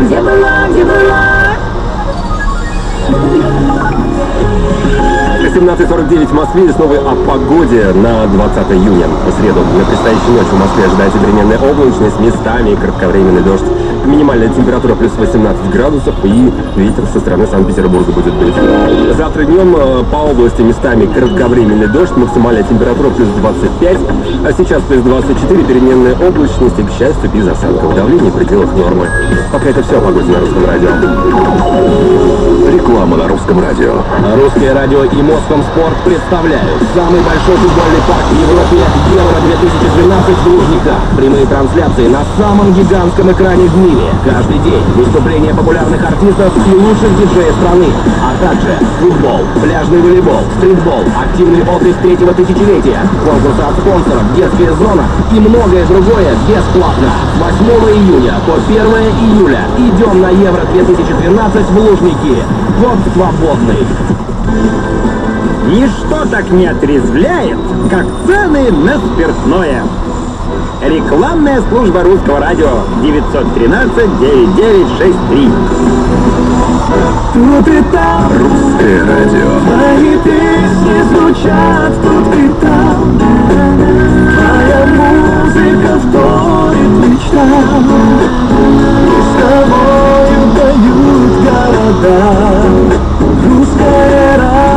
Где была, где была? 17:49 в Москве, снова о погоде на 20 июня. В среду на предстоящей ночью в Москве ожидается переменная облачность, местами кратковременный дождь. Минимальная температура плюс 18 градусов и ветер со стороны Санкт-Петербурга будет дуть. Завтра днем по области местами кратковременный дождь, максимальная температура плюс 25, а сейчас плюс 24, переменная облачность и, к счастью, без осадков. Давление в пределах нормы. Пока это все о погоде на Русском радио. Реклама на Русском радио. Русское радио и Москомспорт представляют самый большой футбольный парк в Европе Евро-2012 в Лужниках. Прямые трансляции на самом гигантском экране в мире. Каждый день выступления популярных артистов и лучших диджеев страны. А также футбол, пляжный волейбол, стритбол, активный отдых третьего тысячелетия, конкурсы от спонсоров, детская зона и многое другое бесплатно. С 8 июня по 1 июля идем на Евро-2012 в Лужники. Вход свободный. Ничто так не отрезвляет, как цены на спиртное. Рекламная служба Русского радио 913-9963. Тут и там Русское радио. твои песни звучат, тут и там твоя музыка вторит мечтам. И с тобою поют города. Русское радио.